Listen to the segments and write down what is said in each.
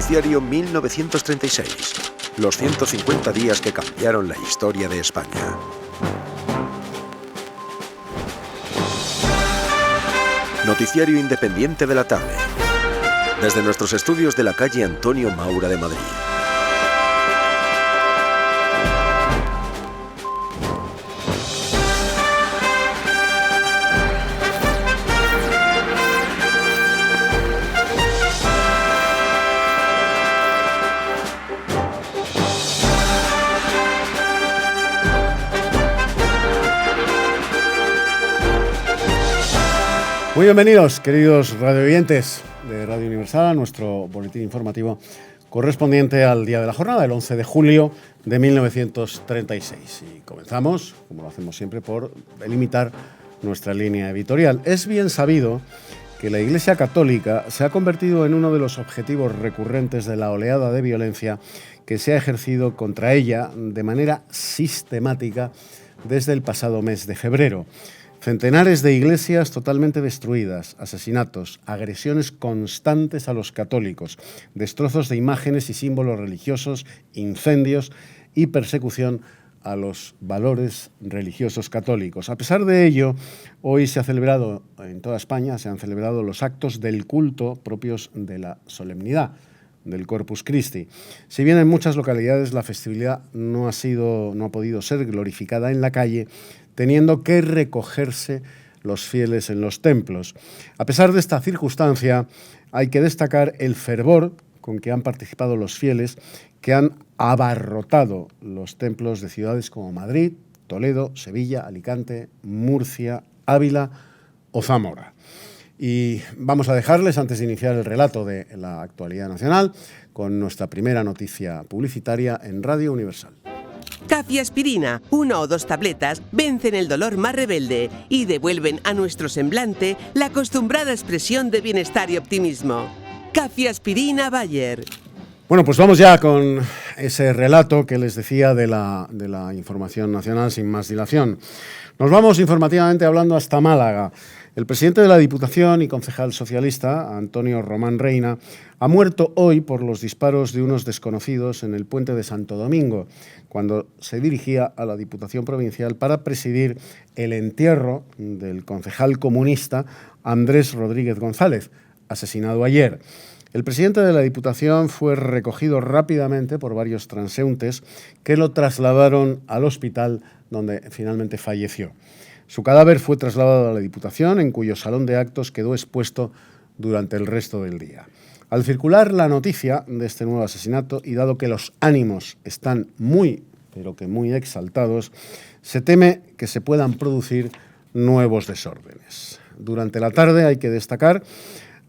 Noticiario 1936. Los 150 días que cambiaron la historia de España. Noticiario independiente de la tarde. Desde nuestros estudios de la calle Antonio Maura de Madrid. Muy bienvenidos, queridos radioyentes de Radio Universal, a nuestro boletín informativo correspondiente al día de la jornada, el 11 de julio de 1936. Y comenzamos, como lo hacemos siempre, por delimitar nuestra línea editorial. Es bien sabido que la Iglesia Católica se ha convertido en uno de los objetivos recurrentes de la oleada de violencia que se ha ejercido contra ella de manera sistemática desde el pasado mes de febrero. Centenares de iglesias totalmente destruidas, asesinatos, agresiones constantes a los católicos, destrozos de imágenes y símbolos religiosos, incendios y persecución a los valores religiosos católicos. A pesar de ello, hoy se ha celebrado en toda España, se han celebrado los actos del culto propios de la solemnidad del Corpus Christi. Si bien en muchas localidades la festividad no ha podido ser glorificada en la calle, teniendo que recogerse los fieles en los templos. A pesar de esta circunstancia, hay que destacar el fervor con que han participado los fieles que han abarrotado los templos de ciudades como Madrid, Toledo, Sevilla, Alicante, Murcia, Ávila o Zamora. Y vamos a dejarles, antes de iniciar el relato de la actualidad nacional, con nuestra primera noticia publicitaria en Radio Universal. Cafiaspirina, 1 o 2 tabletas vencen el dolor más rebelde y devuelven a nuestro semblante la acostumbrada expresión de bienestar y optimismo. Cafiaspirina Bayer. Bueno, pues vamos ya con ese relato que les decía de la información nacional sin más dilación. Nos vamos informativamente hablando hasta Málaga. El presidente de la Diputación y concejal socialista, Antonio Román Reina, ha muerto hoy por los disparos de unos desconocidos en el puente de Santo Domingo, cuando se dirigía a la Diputación Provincial para presidir el entierro del concejal comunista Andrés Rodríguez González, asesinado ayer. El presidente de la Diputación fue recogido rápidamente por varios transeúntes que lo trasladaron al hospital donde finalmente falleció. Su cadáver fue trasladado a la Diputación, en cuyo salón de actos quedó expuesto durante el resto del día. Al circular la noticia de este nuevo asesinato, y dado que los ánimos están muy exaltados, se teme que se puedan producir nuevos desórdenes. Durante la tarde, hay que destacar,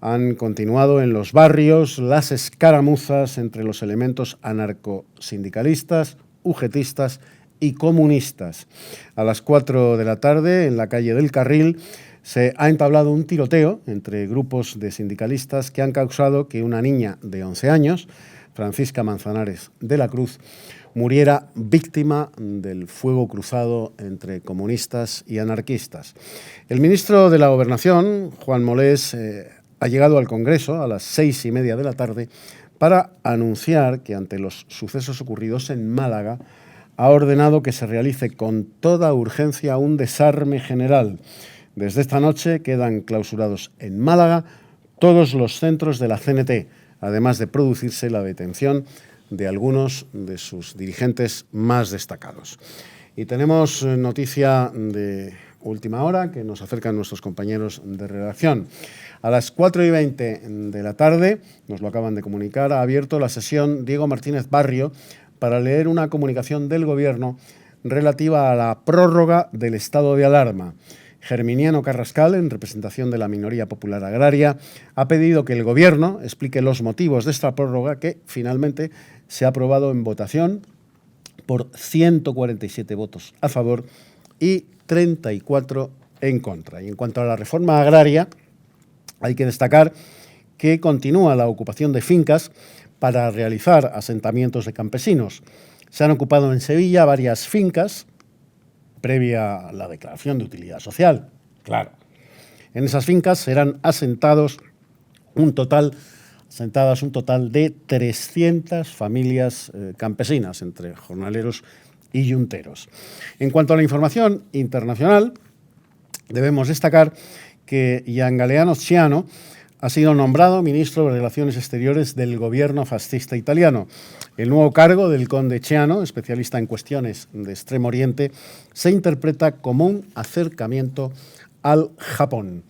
han continuado en los barrios las escaramuzas entre los elementos anarcosindicalistas, ugetistas y comunistas. A las 4 de la tarde, en la calle del Carril, se ha entablado un tiroteo entre grupos de sindicalistas que han causado que una niña de 11 años, Francisca Manzanares de la Cruz, muriera víctima del fuego cruzado entre comunistas y anarquistas. El ministro de la Gobernación, Juan Molés, ha llegado al Congreso a las 6:30 de la tarde para anunciar que ante los sucesos ocurridos en Málaga ha ordenado que se realice con toda urgencia un desarme general. Desde esta noche quedan clausurados en Málaga todos los centros de la CNT, además de producirse la detención de algunos de sus dirigentes más destacados. Y tenemos noticia de última hora que nos acercan nuestros compañeros de redacción. A las 4:20 de la tarde, nos lo acaban de comunicar, ha abierto la sesión Diego Martínez Barrio para leer una comunicación del Gobierno relativa a la prórroga del estado de alarma. Germiniano Carrascal, en representación de la minoría popular agraria, ha pedido que el Gobierno explique los motivos de esta prórroga que finalmente se ha aprobado en votación por 147 votos a favor y 34 en contra. Y en cuanto a la reforma agraria, hay que destacar que continúa la ocupación de fincas para realizar asentamientos de campesinos. Se han ocupado en Sevilla varias fincas previa a la declaración de utilidad social, claro. En esas fincas serán asentados un total asentadas un total de 300 familias campesinas, entre jornaleros y yunteros. En cuanto a la información internacional, debemos destacar que Gian Galeano Ciano ha sido nombrado ministro de Relaciones Exteriores del gobierno fascista italiano. El nuevo cargo del conde Ciano, especialista en cuestiones de Extremo Oriente, se interpreta como un acercamiento al Japón.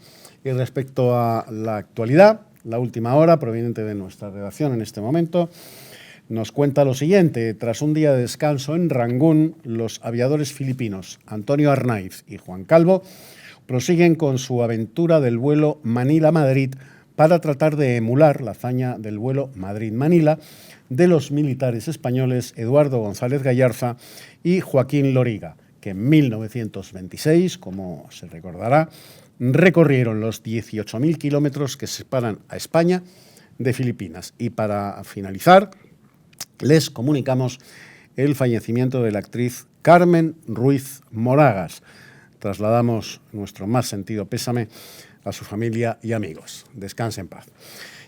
Y respecto a la actualidad, la última hora, proveniente de nuestra redacción en este momento, nos cuenta lo siguiente. Tras un día de descanso en Rangún, los aviadores filipinos Antonio Arnaiz y Juan Calvo prosiguen con su aventura del vuelo Manila-Madrid para tratar de emular la hazaña del vuelo Madrid-Manila de los militares españoles Eduardo González Gallarza y Joaquín Loriga, que en 1926, como se recordará, recorrieron los 18.000 kilómetros que separan a España de Filipinas. Y para finalizar, les comunicamos el fallecimiento de la actriz Carmen Ruiz Moragas. Trasladamos nuestro más sentido pésame a su familia y amigos. Descanse en paz.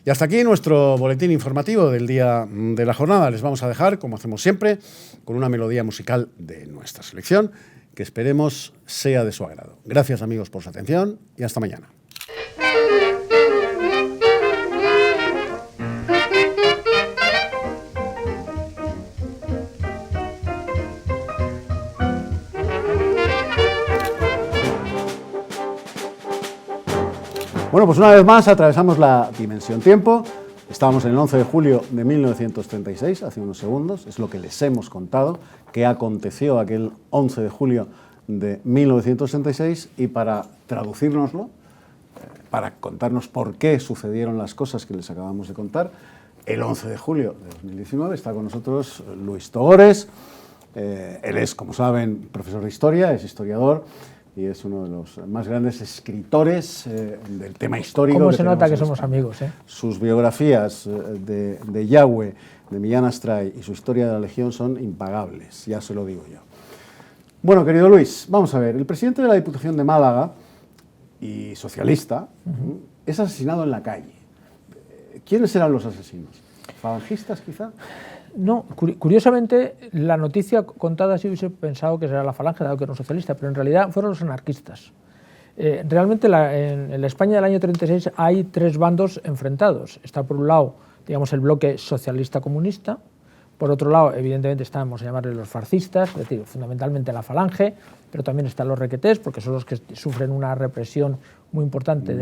Y hasta aquí nuestro boletín informativo del día de la jornada. Les vamos a dejar, como hacemos siempre, con una melodía musical de nuestra selección que esperemos sea de su agrado. Gracias, amigos, por su atención y hasta mañana. Bueno, pues una vez más atravesamos la dimensión tiempo. Estábamos en el 11 de julio de 1936, hace unos segundos, es lo que les hemos contado, que aconteció aquel 11 de julio de 1936, y para traducírnoslo, para contarnos por qué sucedieron las cosas que les acabamos de contar, el 11 de julio de 2019 está con nosotros Luis Togores. Él es, como saben, profesor de historia, es historiador, y es uno de los más grandes escritores del tema histórico. ¿Cómo se nota que somos amigos? Sus biografías de Yahweh, de Millán Astray y su historia de la Legión son impagables, ya se lo digo yo. Bueno, querido Luis, vamos a ver. El presidente de la Diputación de Málaga y socialista es asesinado en la calle. ¿Quiénes eran los asesinos? ¿Falangistas, quizá? No, curiosamente, la noticia contada sí hubiese pensado que era la Falange, dado que era un socialista, pero en realidad fueron los anarquistas. Realmente en la España del año 36 hay tres bandos enfrentados. Está por un lado, digamos, el bloque socialista-comunista. Por otro lado, evidentemente, estamos a llamarle los fascistas, es decir, fundamentalmente la Falange, pero también están los requetés, porque son los que sufren una represión muy importante.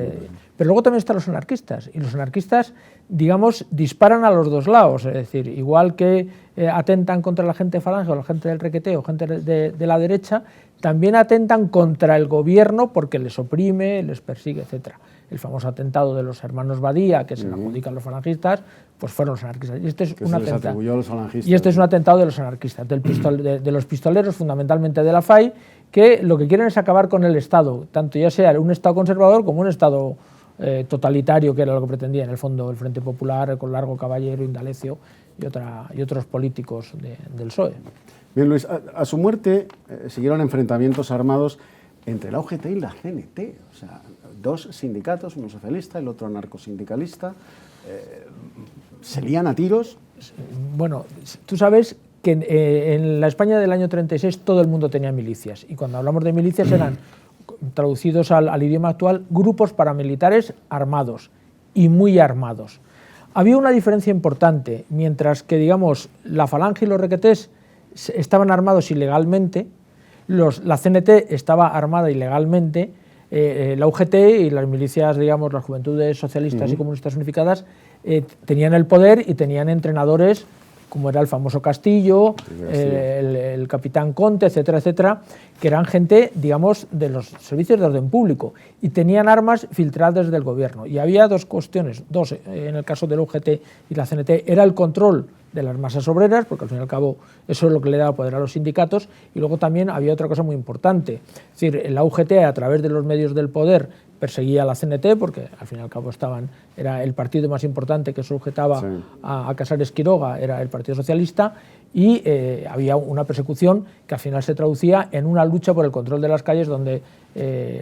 Pero luego también están los anarquistas, y los anarquistas, digamos, disparan a los dos lados, es decir, igual que atentan contra la gente de Falange o la gente del requeteo o gente de la derecha, también atentan contra el gobierno porque les oprime, les persigue, etc. El famoso atentado de los hermanos Badía, que se le adjudican los falangistas, pues fueron los anarquistas. Y este es un atentado. Y este es un atentado de los anarquistas, de los pistoleros, fundamentalmente de la FAI, que lo que quieren es acabar con el Estado, tanto ya sea un Estado conservador como un Estado totalitario, que era lo que pretendía en el fondo el Frente Popular, con Largo Caballero, Indalecio y otros políticos del PSOE. Bien, Luis, a su muerte siguieron enfrentamientos armados entre la UGT y la CNT, o sea, dos sindicatos, uno socialista, el otro anarcosindicalista, se lían a tiros. Bueno, tú sabes que en la España del año 36 todo el mundo tenía milicias, y cuando hablamos de milicias eran, traducidos al idioma actual, grupos paramilitares armados y muy armados. Había una diferencia importante: mientras que, digamos, la Falange y los requetés estaban armados ilegalmente, la CNT estaba armada ilegalmente, la UGT y las milicias, digamos, las Juventudes Socialistas y Comunistas Unificadas, tenían el poder y tenían entrenadores, como era el famoso Castillo, el capitán Conte, etcétera, etcétera, que eran gente, digamos, de los servicios de orden público, y tenían armas filtradas del gobierno. Y había dos cuestiones, en el caso de la UGT y la CNT, era el control de las masas obreras, porque al fin y al cabo eso es lo que le daba poder a los sindicatos, y luego también había otra cosa muy importante, es decir, la UGT, a través de los medios del poder, perseguía a la CNT, porque al fin y al cabo era el partido más importante que sujetaba a Casares Quiroga, era el Partido Socialista, y había una persecución que al final se traducía en una lucha por el control de las calles donde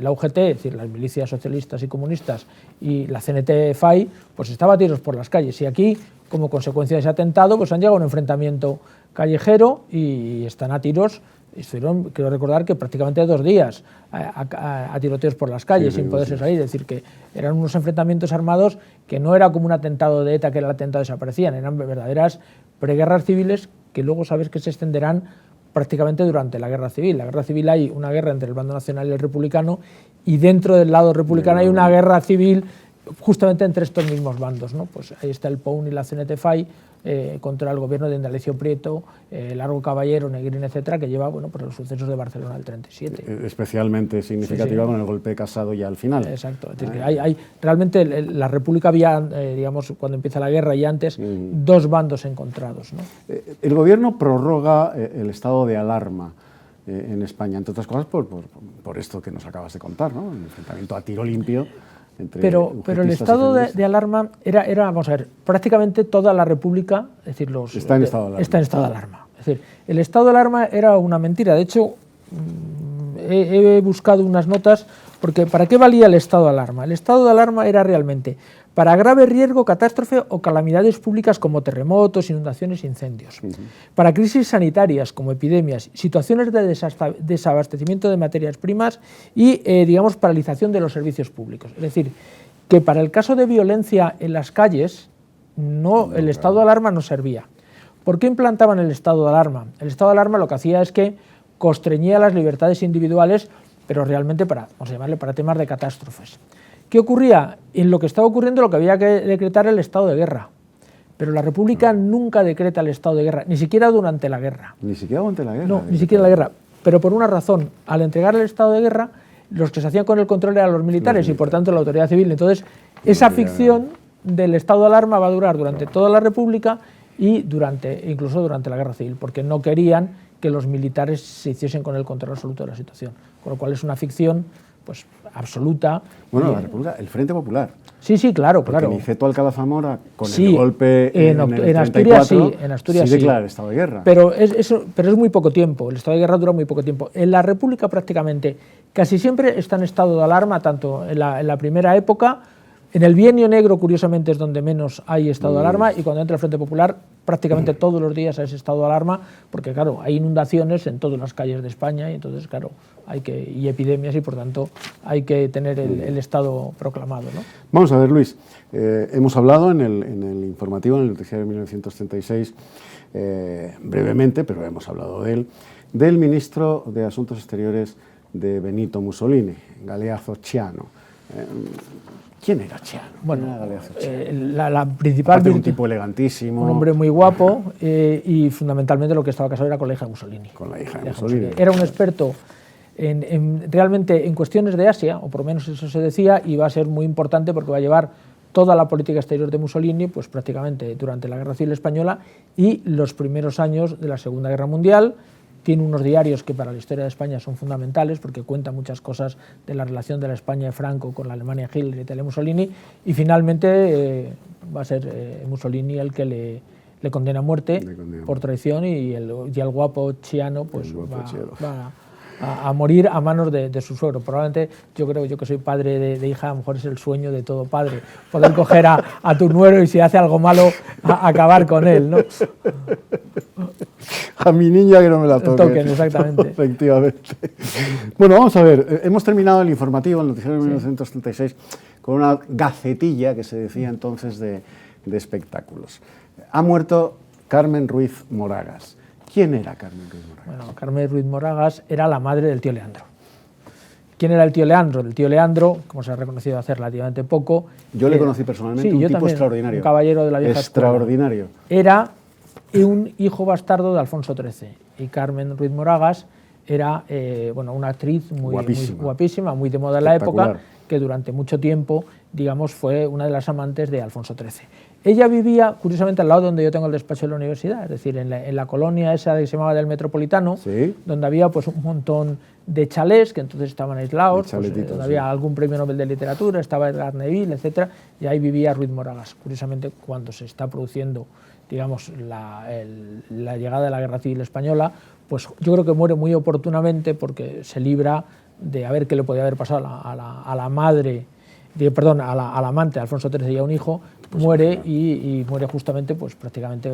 la UGT, es decir, las milicias socialistas y comunistas, y la CNT-FAI, pues estaba a tiros por las calles. Y aquí, como consecuencia de ese atentado, pues han llegado a un enfrentamiento callejero y están a tiros. Estuvieron, quiero recordar, que prácticamente 2 días a tiroteos por las calles, sin poderse salir. Es decir, que eran unos enfrentamientos armados que no era como un atentado de ETA, que era el atentado desaparecían, eran verdaderas preguerras civiles que luego sabes que se extenderán prácticamente durante la guerra civil. La guerra civil, hay una guerra entre el bando nacional y el republicano, y dentro del lado republicano hay una guerra civil justamente entre estos mismos bandos, ¿no? Pues ahí está el POUN y la CNT-FAI contra el gobierno de Indalecio Prieto, Largo Caballero, Negrín, etcétera, que lleva, bueno, pues los sucesos de Barcelona del 37. Especialmente significativa con el golpe de Casado ya al final. Exacto. Es decir, que realmente la República había, digamos, cuando empieza la guerra y antes, 2 bandos encontrados, ¿no? El gobierno prorroga el estado de alarma en España, entre otras cosas por esto que nos acabas de contar, ¿no? El enfrentamiento a tiro limpio. Pero el estado de alarma era, vamos a ver, prácticamente toda la República, es decir, está en estado de alarma. Es decir, el estado de alarma era una mentira. De hecho, he buscado unas notas, porque ¿para qué valía el estado de alarma? El estado de alarma era realmente para grave riesgo, catástrofe o calamidades públicas como terremotos, inundaciones, incendios. Para crisis sanitarias como epidemias, situaciones de desabastecimiento de materias primas y, digamos, paralización de los servicios públicos. Es decir, que para el caso de violencia en las calles, el estado de alarma no servía. ¿Por qué implantaban el estado de alarma? El estado de alarma lo que hacía es que constreñía las libertades individuales, pero realmente vamos a llamarle para temas de catástrofes. ¿Qué ocurría? En lo que estaba ocurriendo lo que había que decretar el estado de guerra. Pero la República nunca decreta el estado de guerra, ni siquiera durante la guerra. ¿Ni siquiera durante la guerra? No, ni siquiera la guerra. Pero por una razón, al entregar el estado de guerra, los que se hacían con el control eran los militares y por tanto la autoridad civil. Entonces, esa ficción del estado de alarma va a durar durante toda la República y incluso durante la guerra civil, porque no querían que los militares se hiciesen con el control absoluto de la situación. Con lo cual es una ficción pues absoluta. Bueno, la República, el Frente Popular. Sí, claro. Porque Niceto Alcalá Zamora, con el golpe en el Asturias, 34, en Asturias sí declara el estado de guerra. Pero es muy poco tiempo, el estado de guerra dura muy poco tiempo. En la República prácticamente casi siempre está en estado de alarma, tanto en la primera época. En el Bienio Negro, curiosamente, es donde menos hay estado de alarma, y cuando entra el Frente Popular, prácticamente todos los días hay ese estado de alarma, porque, claro, hay inundaciones en todas las calles de España, y entonces, claro, y epidemias, y por tanto hay que tener el estado proclamado, ¿no? Vamos a ver, Luis, hemos hablado en el informativo, en el noticiario de 1936, brevemente, pero hemos hablado de él, del ministro de Asuntos Exteriores de Benito Mussolini, Galeazzo Ciano. ¿Quién era Ciano? Bueno, la principal... Un tipo elegantísimo. Un hombre muy guapo y fundamentalmente lo que estaba casado era con la hija de Mussolini. Con la hija de Mussolini. Era un experto realmente en cuestiones de Asia, o por lo menos eso se decía, y va a ser muy importante porque va a llevar toda la política exterior de Mussolini, pues prácticamente durante la Guerra Civil Española y los primeros años de la Segunda Guerra Mundial. Tiene unos diarios que para la historia de España son fundamentales porque cuenta muchas cosas de la relación de la España de Franco con la Alemania de Hitler y Italia de Mussolini, y finalmente va a ser Mussolini el que le condena a muerte por traición, y el guapo Ciano pues va a morir a manos de su suegro. Probablemente, yo que soy padre de hija, a lo mejor es el sueño de todo padre, poder coger a tu nuero y si hace algo malo, acabar con él, ¿no? A mi niña que no me la toquen. Exactamente. Efectivamente. Bueno, vamos a ver, hemos terminado el informativo, el noticiero de 1936, con una gacetilla que se decía entonces de espectáculos. Ha muerto Carmen Ruiz Moragas. ¿Quién era Carmen Ruiz Moragas? Bueno, Carmen Ruiz Moragas era la madre del tío Leandro. ¿Quién era el tío Leandro? El tío Leandro, como se ha reconocido hace relativamente poco... Yo le conocí personalmente, sí, un yo tipo también, extraordinario. Un caballero de la vieja extraordinario. Escuela. Era un hijo bastardo de Alfonso XIII. Y Carmen Ruiz Moragas era una actriz muy guapísima, muy de moda en la época, que durante mucho tiempo, digamos, fue una de las amantes de Alfonso XIII. Ella vivía, curiosamente, al lado donde yo tengo el despacho de la universidad, es decir, en la colonia esa que se llamaba del Metropolitano, ¿sí? Donde había pues un montón de chalés que entonces estaban aislados, donde había algún premio Nobel de Literatura, estaba Edgar Neville, etc. Y ahí vivía Ruiz Moragas. Curiosamente, cuando se está produciendo, digamos, la llegada de la Guerra Civil Española, pues yo creo que muere muy oportunamente porque se libra de a ver qué le podía haber pasado a la madre, perdón, al amante de Alfonso XIII y a un hijo, muere y muere justamente pues prácticamente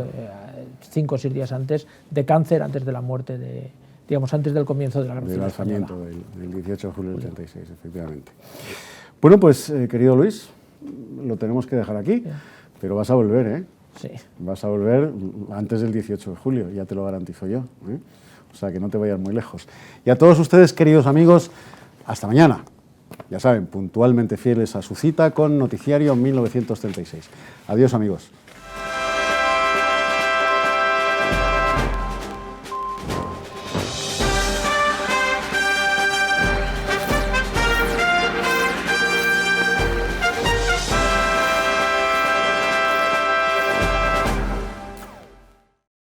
5 o 6 días antes de cáncer, antes de la muerte digamos, antes del comienzo de la Guerra Civil Española. Del alzamiento del 18 de julio del 86, efectivamente. Bueno, pues, querido Luis, lo tenemos que dejar aquí, pero vas a volver, ¿eh? Sí. Vas a volver antes del 18 de julio, ya te lo garantizo yo, ¿eh? O sea, que no te vayas muy lejos. Y a todos ustedes, queridos amigos, hasta mañana. Ya saben, puntualmente fieles a su cita con Noticiario 1936. Adiós, amigos.